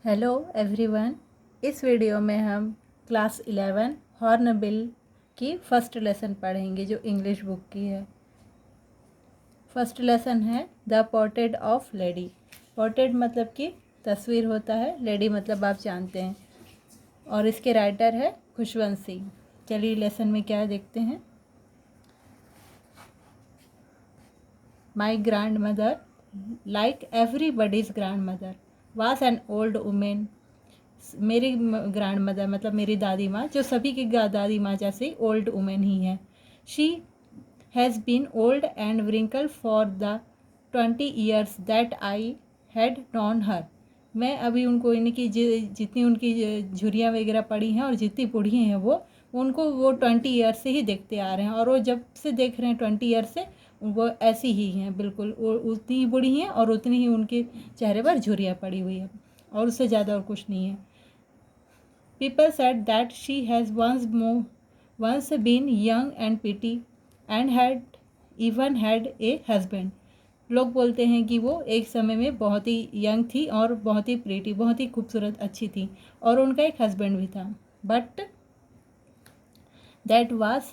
Hello everyone. इस video में हम क्लास 11 हॉर्नबिल की फ़र्स्ट लेसन पढ़ेंगे जो इंग्लिश बुक की है। फर्स्ट लेसन है the portrait of lady. Portrait मतलब कि तस्वीर होता है, लेडी मतलब आप जानते हैं, और इसके राइटर है खुशवंत सिंह। चलिए लेसन में क्या देखते हैं। My grand mother like everybody's grand mother was an old women. मेरी ग्रैंड मदर मतलब मेरी दादी माँ, जो सभी की दादी माँ जैसे ओल्ड वुमेन ही है। She has been old and wrinkled for the 20 years that I had known her. मैं अभी उनको इनकी जितनी उनकी झुर्रियाँ वगैरह पड़ी हैं और जितनी बूढ़ी हैं वो उनको वो 20 ईयर्स से ही देखते आ रहे हैं, और वो जब से देख रहे हैं 20 ईयर्स से वो ऐसी ही हैं, बिल्कुल वो उतनी ही बूढ़ी हैं और उतनी ही उनके चेहरे पर झुर्रियाँ पड़ी हुई है, और उससे ज़्यादा और कुछ नहीं है। People said that she has once been young and pretty and had even had a husband. लोग बोलते हैं कि वो एक समय में बहुत ही यंग थी और बहुत ही प्रीटी, बहुत ही खूबसूरत, अच्छी थी, और उनका एक हस्बैंड भी था। But that was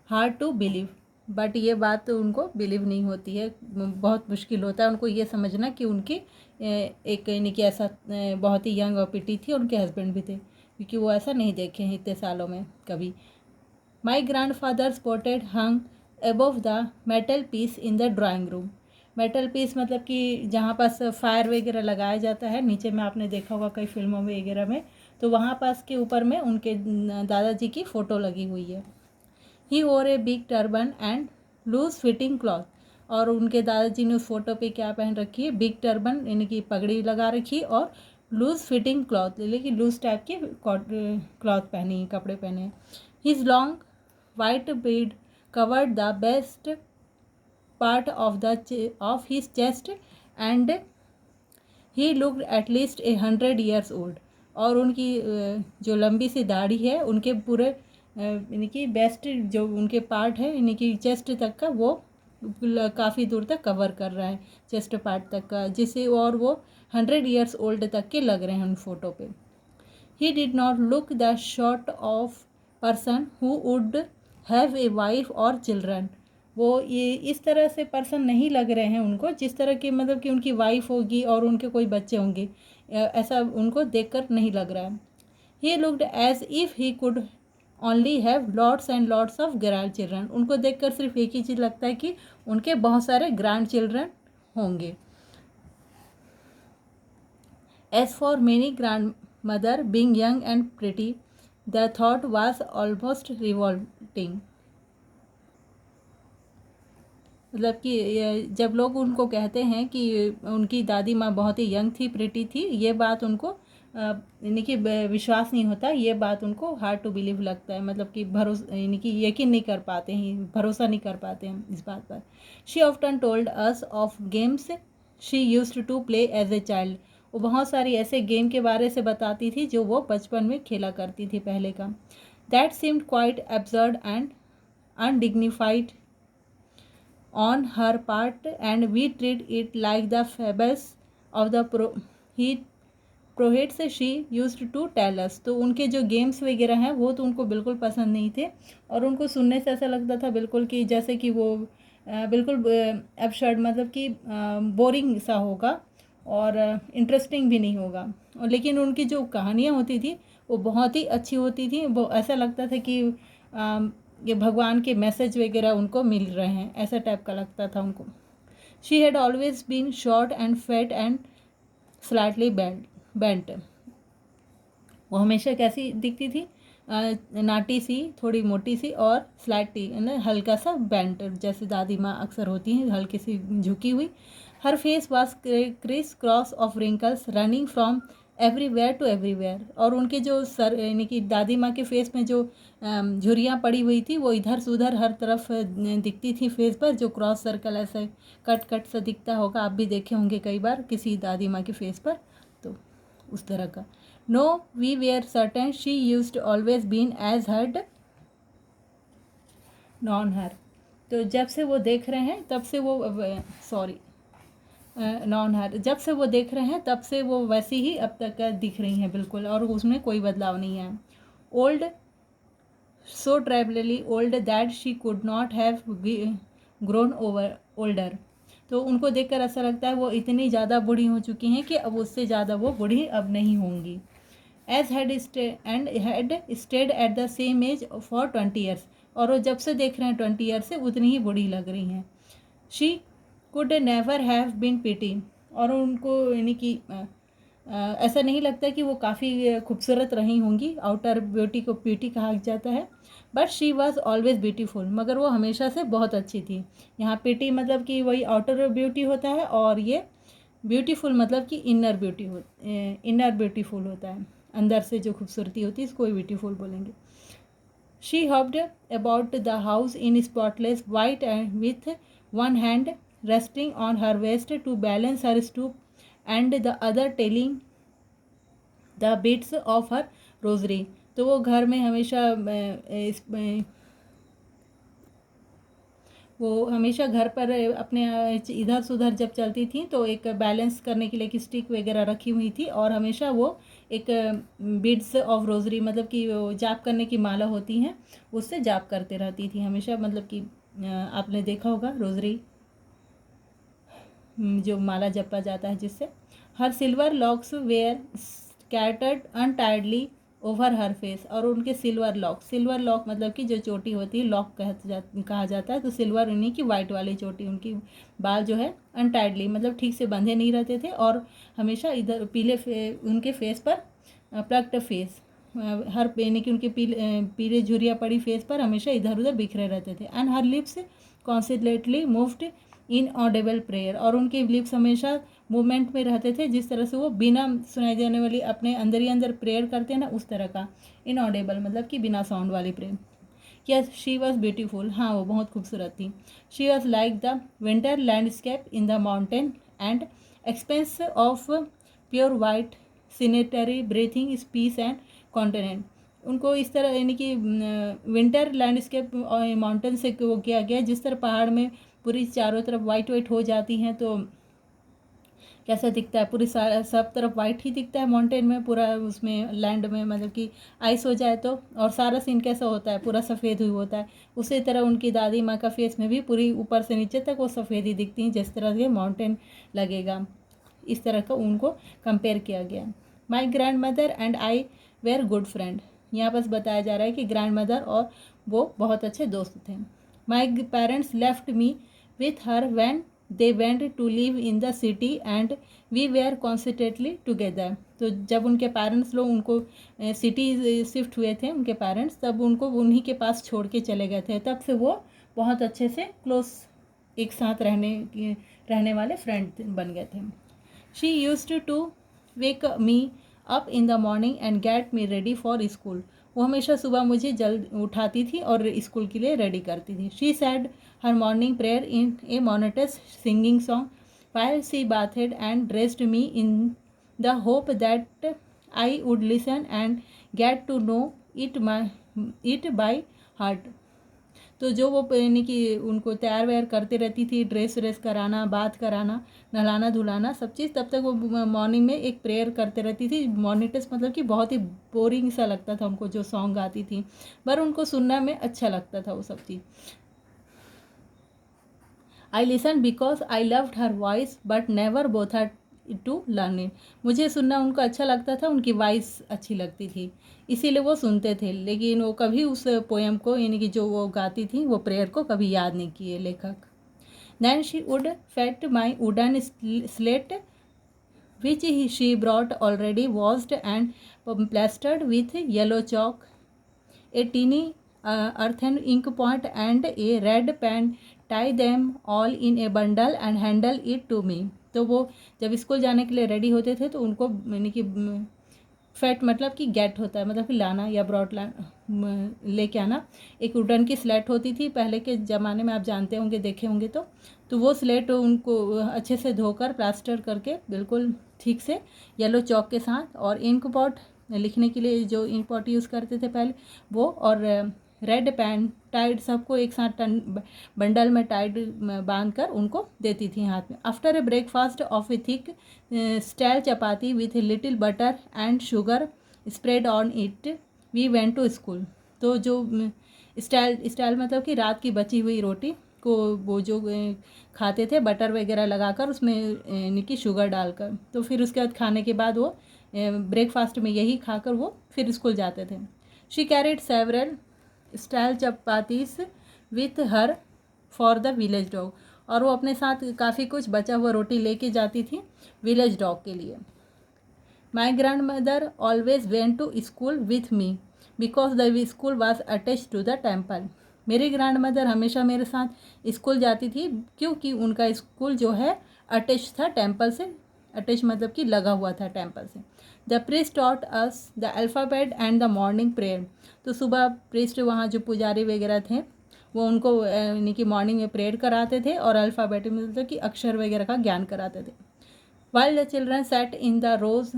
hard to believe. But ये बात तो उनको बिलीव नहीं होती है, बहुत मुश्किल होता है उनको ये समझना कि उनकी एक यानी कि ऐसा बहुत ही यंग और पिटी थी, उनके हस्बैंड भी थे, क्योंकि वो ऐसा नहीं देखे हैं इतने सालों में कभी। My grandfather's portrait hung above the metal piece in the drawing room. Metal piece मतलब कि जहाँ पास फायर वगैरह लगाया जाता है, नीचे में आपने देखा होगा कई फिल्मों में वगैरह में, तो वहाँ पास के ऊपर में उनके दादाजी की फ़ोटो लगी हुई है। He wore a big turban and loose fitting cloth. और उनके दादाजी ने उस फोटो पे क्या पहन रखी है, बिग टर्बन यानी कि पगड़ी लगा रखी, और लूज फिटिंग क्लॉथ लेकिन लूज टाइप के क्लॉथ पहनी, कपड़े पहने। His long white Beed covered the best part of his chest and he looked at least 100 years old. और उनकी जो लंबी सी दाढ़ी है उनके पूरे यानी कि बेस्ट जो उनके पार्ट है यानी कि चेस्ट तक का, वो काफ़ी दूर तक कवर कर रहा है, चेस्ट पार्ट तक का, जिससे और वो 100 years ओल्ड तक के लग रहे हैं उन फोटो पे। He did not look the short of person who would have a wife और चिल्ड्रन। वो ये इस तरह से पर्सन नहीं लग रहे हैं उनको जिस तरह की मतलब कि उनकी वाइफ होगी और उनके कोई बच्चे होंगे, ऐसा उनको देखकर नहीं लग रहा है। He looked as if he could only have lots and lots of grandchildren. उनको देखकर सिर्फ एक ही चीज़ लगता है कि उनके बहुत सारे ग्रैंड चिल्ड्रन होंगे। As for many grandmother being young and pretty the thought was almost revolting. मतलब कि जब लोग उनको कहते हैं कि उनकी दादी माँ बहुत ही यंग थी, प्रिटी थी, ये बात उनको यानी कि विश्वास नहीं होता, ये बात उनको हार्ड टू बिलीव लगता है, मतलब कि भरोसा यानी कि यकीन नहीं कर पाते हैं, भरोसा नहीं कर पाते हैं इस बात पर। She often told us of games she used to play as a child. वो बहुत सारी ऐसे गेम के बारे से बताती थी जो वो बचपन में खेला करती थी पहले का। That seemed quite absurd and undignified on her part and we treat it like the fables of the prohets she used to tell us। तो उनके जो गेम्स वगैरह हैं वो तो उनको बिल्कुल पसंद नहीं थे, और उनको सुनने से ऐसा लगता था बिल्कुल कि जैसे कि वो बिल्कुल एब्सर्ड मतलब कि बोरिंग सा होगा और इंटरेस्टिंग भी नहीं होगा। और लेकिन उनकी जो कहानियाँ होती थी वो बहुत ही अच्छी होती थी, वो ऐसा लगता था कि ये भगवान के मैसेज वगैरह उनको मिल रहे हैं, ऐसा टाइप का लगता था उनको। She had always been short and fat and slightly bent. वो हमेशा कैसी दिखती थी, नाटी सी, थोड़ी मोटी सी, और स्लाइटली हल्का सा बेंट, जैसे दादी माँ अक्सर होती हैं, हल्की सी झुकी हुई। Her face was criss cross of wrinkles running from everywhere to everywhere. और उनके जो सर यानी कि दादी माँ के फेस में जो झुर्रियाँ पड़ी हुई थी वो इधर से उधर हर तरफ दिखती थी फेस पर, जो क्रॉस सर्कल ऐसे कट कट सा दिखता होगा, आप भी देखे होंगे कई बार किसी दादी माँ के फेस पर, तो उस तरह का। No we were certain she used always been as heard known her. तो जब से वो देख रहे हैं तब से वो सॉरी नॉन हर, जब से वो देख रहे हैं तब से वो वैसी ही अब तक दिख रही हैं बिल्कुल, और उसमें कोई बदलाव नहीं है। Old, so terribly old that she could not have grown over older. तो उनको देखकर ऐसा लगता है वो इतनी ज़्यादा बूढ़ी हो चुकी हैं कि अब उससे ज़्यादा वो बूढ़ी अब नहीं होंगी। As had stayed at the same age for 20 years, और वो जब से देख रहे हैं 20 ईयर से उतनी ही बूढ़ी लग रही हैं। She could never have been pretty, और उनको यानी कि ऐसा नहीं लगता कि वो काफ़ी खूबसूरत रही होंगी, आउटर ब्यूटी को ब्यूटी कहा जाता है, but she was always beautiful, मगर वो हमेशा से बहुत अच्छी थी। यहाँ पिटी मतलब कि वही आउटर ब्यूटी होता है, और ये ब्यूटीफुल मतलब कि इनर ब्यूटीफुल होता है, अंदर से जो खूबसूरती होती है इसको ब्यूटीफुल बोलेंगे। She hopped about the house in spotless white and with one hand resting on her waist to balance her stoop and the other telling the beats of her rosary। तो वो घर में हमेशा वो हमेशा घर पर अपने इधर से उधर जब चलती थी तो एक बैलेंस करने के लिए एक स्टिक वगैरह रखी हुई थी, और हमेशा वो एक बीड्स ऑफ रोजरी मतलब कि वो जाप करने की माला होती हैं उससे जाप करते रहती थी हमेशा, मतलब कि आपने देखा होगा रोजरी जो माला जपा जाता है जिससे। Her silver locks were scattered untidily over her face, और उनके सिल्वर लॉक मतलब कि जो चोटी होती है लॉक कहा जाता है, तो सिल्वर उन्हीं की वाइट वाली चोटी, उनकी बाल जो है अनटायर्डली मतलब ठीक से बंधे नहीं रहते थे, और हमेशा इधर उनके फेस पर प्लग्ड फेस, हर यानी कि उनके पीले झुर्रियाँ पड़ी फेस पर हमेशा इधर उधर बिखरे रहते थे। And her lips considerately moved in audible prayer, और उनके लिप्स हमेशा मूवमेंट में रहते थे, जिस तरह से वो बिना सुनाई देने वाली अपने अंदर ही अंदर प्रेयर करते हैं ना, उस तरह का इन ऑडेबल मतलब कि बिना साउंड वाली प्रेयर। क्या शी वॉज ब्यूटीफुल, हाँ वो बहुत खूबसूरत थी। She was like the winter landscape in the mountain and expanse of pure white serenity breathing peace and continent. उनको इस तरह यानी कि विंटर लैंडस्केप माउंटेन से वो किया गया, जिस तरह पहाड़ में पूरी चारों तरफ वाइट वाइट हो जाती हैं तो कैसा दिखता है, पूरी सब तरफ वाइट ही दिखता है माउंटेन में, पूरा उसमें लैंड में मतलब कि आइस हो जाए तो, और सारा सीन कैसा होता है पूरा सफ़ेद हुई होता है। उसी तरह उनकी दादी माँ का फेस में भी पूरी ऊपर से नीचे तक वो सफ़ेद ही दिखती हैं, जिस तरह से माउंटेन लगेगा, इस तरह का उनको कंपेयर किया गया। My grandmother and I were good friend, यहाँ बस बताया जा रहा है कि ग्रैंड मदर और वो बहुत अच्छे दोस्त थे। My parents left me with her when they went to live in the city and we were constantly together। तो जब उनके पेरेंट्स लोग उनको सिटी शिफ्ट हुए थे उनके पेरेंट्स, तब उनको उन्हीं के पास छोड़ के चले गए थे, तब से वो बहुत अच्छे से क्लोज एक साथ रहने वाले फ्रेंड बन गए थे। She used to wake me up in the morning and get me ready for school, वो हमेशा सुबह मुझे जल्द उठाती थी और स्कूल के लिए रेडी करती थी। She said her morning prayer in a monotonous singing song while she bathed and dressed me in the hope that I would listen and get to know it by heart। तो जो वो यानी कि उनको तैयार वैयार करते रहती थी, ड्रेस कराना, बात कराना, नहलाना धुलाना सब चीज़, तब तक वो मॉर्निंग में एक प्रेयर करते रहती थी। मॉर्निंग मतलब कि बहुत ही बोरिंग सा लगता था उनको जो सॉन्ग गाती थी, पर उनको सुनना में अच्छा लगता था वो सब चीज़। I listen because I loved her voice but never bother to learn it, मुझे सुनना उनको अच्छा लगता था, उनकी वॉइस अच्छी लगती थी इसीलिए वो सुनते थे, लेकिन वो कभी उस पोएम को यानी कि जो वो गाती थी वो प्रेयर को कभी याद नहीं किए लेखक। Then she would fetch my wooden slate which she brought already washed and plastered with yellow chalk, a tiny earthen ink point and a red pen, tie them all in a bundle and handle it to me। तो वो जब school जाने के लिए ready होते थे तो उनको यानी कि फेट मतलब कि गेट होता है मतलब कि लाना या ब्रॉड लेके आना, एक वुडन की स्लेट होती थी पहले के ज़माने में, आप जानते होंगे देखे होंगे तो वो स्लेट उनको अच्छे से धोकर प्लास्टर करके बिल्कुल ठीक से येलो चॉक के साथ, और इंक पॉट लिखने के लिए जो इंक पॉट यूज़ करते थे पहले वो, और रेड पैंट टाइड, सबको एक साथ बंडल में टाइड बांध कर उनको देती थी हाथ में। After a breakfast of a thick stale chapati with little butter and sugar spread on it we went to school. तो जो स्टाइल मतलब कि रात की बची हुई रोटी को वो जो खाते थे बटर वगैरह लगाकर उसमें यानी कि शुगर डालकर, तो फिर उसके बाद खाने के बाद वो ब्रेकफास्ट में यही खाकर वो फिर स्कूल जाते थे। She carried several style chapatis with her for the village dog, और वो अपने साथ काफ़ी कुछ बचा हुआ रोटी लेके जाती थी विलेज डॉग के लिए। My grandmother always went to school with me because the school was attached to the temple. मेरी ग्रैंड मदर हमेशा मेरे साथ स्कूल जाती थी क्योंकि उनका स्कूल जो है अटैच था टेम्पल से, अटैच मतलब कि लगा हुआ था टेम्पल से। The priest taught us the alphabet and the morning prayer. तो सुबह प्रीस्ट वहाँ जो पुजारी वगैरह थे वो उनको यानी कि मॉर्निंग में प्रेयर कराते थे और अल्फ़ाबेट में मतलब कि अक्षर वगैरह का ज्ञान कराते थे। While the children sat in the rows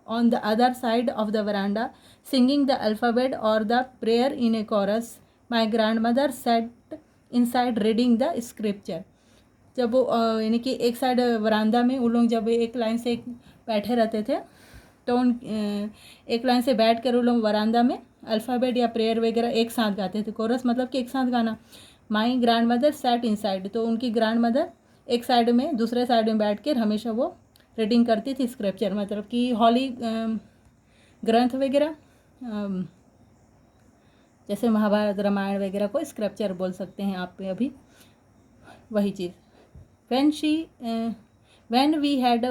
on the other side of the veranda singing the alphabet or the prayer in a chorus, my grandmother sat inside reading the scripture। जब वो यानी कि एक साइड वरांदा में उन लोग जब एक लाइन से बैठे रहते थे तो उन एक लाइन से बैठ कर उन लोग वरांदा में अल्फ़ाबेट या प्रेयर वगैरह एक साथ गाते थे। कोरस मतलब कि एक साथ गाना। My grand mother sat in side, तो उनकी ग्रैंड मदर एक साइड में दूसरे साइड में बैठ कर हमेशा वो रीडिंग करती थी स्क्रिप्चर, मतलब कि हॉली ग्रंथ वगैरह जैसे महाभारत रामायण वगैरह को स्क्रिप्चर बोल सकते हैं आप अभी, वही चीज़। when we had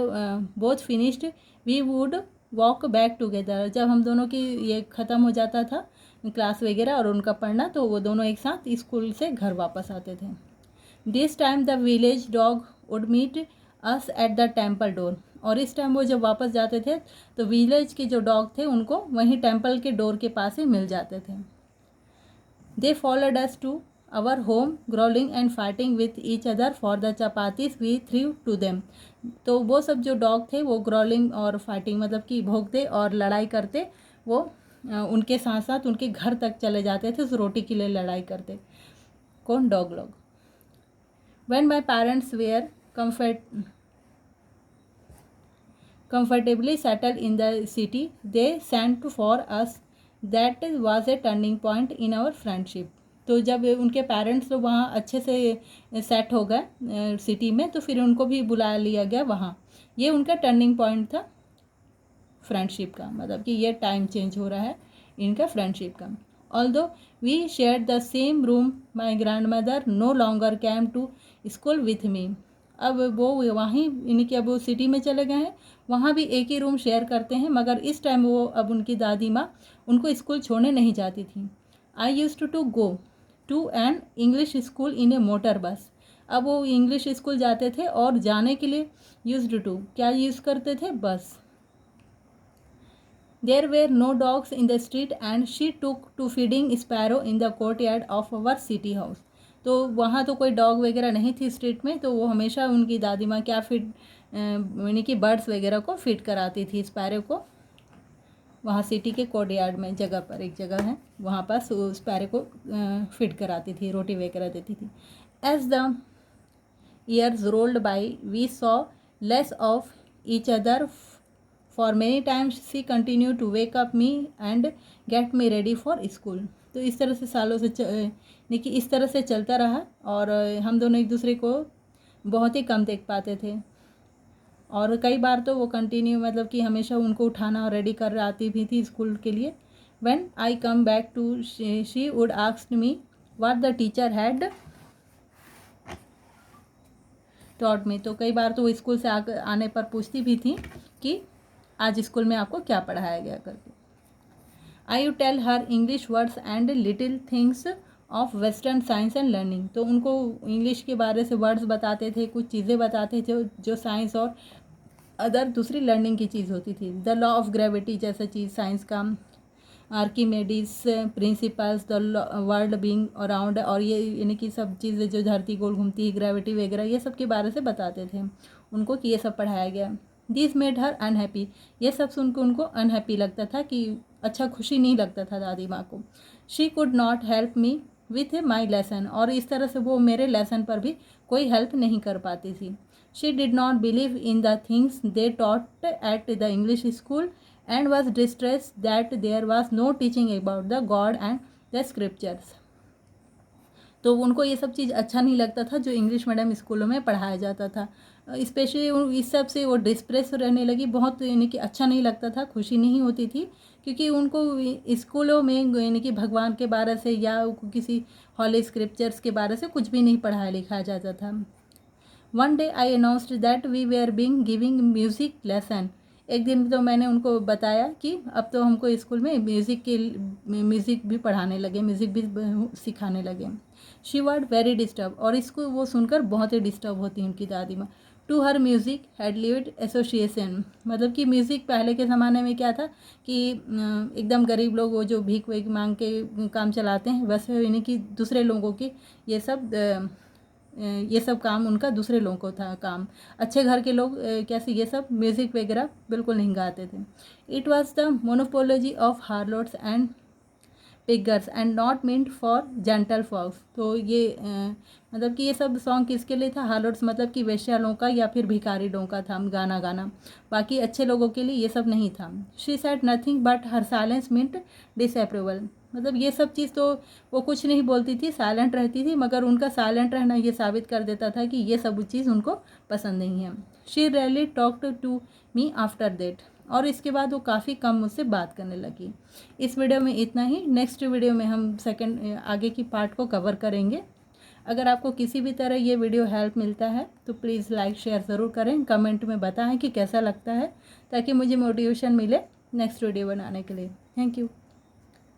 both finished we would walk back together। जब हम दोनों की ये ख़त्म हो जाता था क्लास वगैरह और उनका पढ़ना, तो वो दोनों एक साथ स्कूल से घर वापस आते थे। This time the village dog would meet us at the temple door, और इस टाइम वो जब वापस जाते थे तो विलेज के जो डॉग थे उनको वहीं टेम्पल के डोर के पास ही मिल जाते थे। They followed us to our home growling and fighting with each other for the chapatis we threw to them. तो वो सब जो डॉग थे वो ग्रोलिंग और फाइटिंग मतलब कि भौंकते और लड़ाई करते, वो उनके साथ साथ उनके घर तक चले जाते थे उस रोटी के लिए लड़ाई करते। कौन? डॉग लोग। When my parents were comfortably settled in the city, they sent for us। That was a turning point in our friendship। तो जब उनके पेरेंट्स लोग वहाँ अच्छे से सेट हो गए सिटी में, तो फिर उनको भी बुला लिया गया वहाँ। ये उनका टर्निंग पॉइंट था फ्रेंडशिप का, मतलब कि ये टाइम चेंज हो रहा है इनका फ्रेंडशिप का। Although we shared the same room, my grandmother no longer came to school with me। अब वो वहीं यानी कि अब वो सिटी में चले गए हैं, वहाँ भी एक ही रूम शेयर करते हैं, मगर इस टाइम वो अब उनकी दादी माँ उनको स्कूल छोड़ने नहीं जाती थी। I used to go to an English school in a motor bus. अब वो इंग्लिश स्कूल जाते थे और जाने के लिए यूज्ड टू क्या यूज़ करते थे? बस। There were no dogs in the street and she took to feeding sparrow in the courtyard of our city house। तो वहाँ तो कोई डॉग वगैरह नहीं थी स्ट्रीट में, तो वो हमेशा उनकी दादी माँ क्या फीड यानी कि बर्ड्स वगैरह को फीड कराती थी, स्पैरो को। वहाँ सिटी के कोर्टयार्ड में जगह पर एक जगह है, वहाँ पास स्पैरो को फीड कराती थी, रोटी वगैरह देती थी। As the years rolled by we saw less of each other For many times she continued to wake up me and get me ready for school। तो इस तरह से सालों से देखिए इस तरह से चलता रहा और हम दोनों एक दूसरे को बहुत ही कम देख पाते थे, और कई बार तो वो कंटिन्यू मतलब कि हमेशा उनको उठाना और रेडी कर आती भी थी स्कूल के लिए। When I come back to she would ask me what the teacher had taught me। तो कई बार तो वो स्कूल से आने पर पूछती भी थी कि आज स्कूल में आपको क्या पढ़ाया गया करके। I you tell her English words and little things of western science and learning. तो उनको इंग्लिश के बारे से वर्ड्स बताते थे, कुछ चीज़ें बताते थे जो साइंस और अदर दूसरी लर्निंग की चीज़ होती थी। द लॉ ऑफ ग्रेविटी जैसा चीज़ साइंस का, Archimedes principles, the world being around, और ये यानी कि सब चीज़ें जो धरती गोल घूमती है, ग्रेविटी वगैरह, ये सब के बारे से बताते थे उनको कि ये सब पढ़ाया गया। This made her unhappy. ये सब सुन के उनको अनहैप्पी लगता था कि अच्छा खुशी नहीं लगता था दादी माँ को। She could not help me with my lesson, और इस तरह से वो मेरे लेसन पर भी कोई हेल्प नहीं कर पाती थी। She did not believe in the things they taught at the English school and was distress that there was no teaching about the God and the scriptures. तो उनको ये सब चीज़ अच्छा नहीं लगता था जो इंग्लिश मीडियम स्कूलों में पढ़ाया जाता था। स्पेशली इस सब से वो डिस्प्रेस रहने लगी, बहुत यानी कि अच्छा नहीं लगता था, खुशी नहीं होती थी, क्योंकि उनको स्कूलों में यानी कि भगवान के बारे से या किसी हॉली स्क्रिप्चर्स के बारे से कुछ भी नहीं पढ़ाया लिखाया जाता था। One day I announced that we were being giving music lesson. एक दिन तो मैंने उनको बताया कि अब तो हमको स्कूल में म्यूज़िक भी पढ़ाने लगे, म्यूज़िक भी सिखाने लगे। शी वर्ड वेरी डिस्टर्ब, और इसको वो सुनकर बहुत ही डिस्टर्ब होती हैं उनकी दादी माँ। To her music had lewd association, मतलब कि म्यूज़िक पहले के ज़माने में क्या था कि एकदम गरीब लोग वो जो भीख वीख मांग के काम चलाते हैं, वैसे यानी कि दूसरे लोगों की ये सब काम उनका दूसरे लोगों को था काम। अच्छे घर के लोग कैसे ये सब म्यूज़िक वगैरह बिल्कुल नहीं गाते थे। It was the monopoly of harlots and piggers and not meant for gentle folks. तो ये मतलब कि ये सब सॉन्ग किसके लिए था? हार्लोट्स मतलब कि वेश्या लोगों का या फिर भिखारी लोगों का था गाना गाना, बाकी अच्छे लोगों के लिए ये सब नहीं था। She said nothing but her silence meant disapproval, मतलब ये सब चीज़ तो वो कुछ नहीं बोलती थी, साइलेंट रहती थी, मगर उनका साइलेंट रहना ये साबित कर देता था कि ये सब चीज़ उनको पसंद नहीं है। She really talked to me after that, और इसके बाद वो काफ़ी कम मुझसे बात करने लगी। इस वीडियो में इतना ही। नेक्स्ट वीडियो में हम आगे की पार्ट को कवर करेंगे। अगर आपको किसी भी तरह ये वीडियो हेल्प मिलता है तो प्लीज़ लाइक शेयर ज़रूर करें, कमेंट में बताएं कि कैसा लगता है, ताकि मुझे मोटिवेशन मिले नेक्स्ट वीडियो बनाने के लिए। Thank you.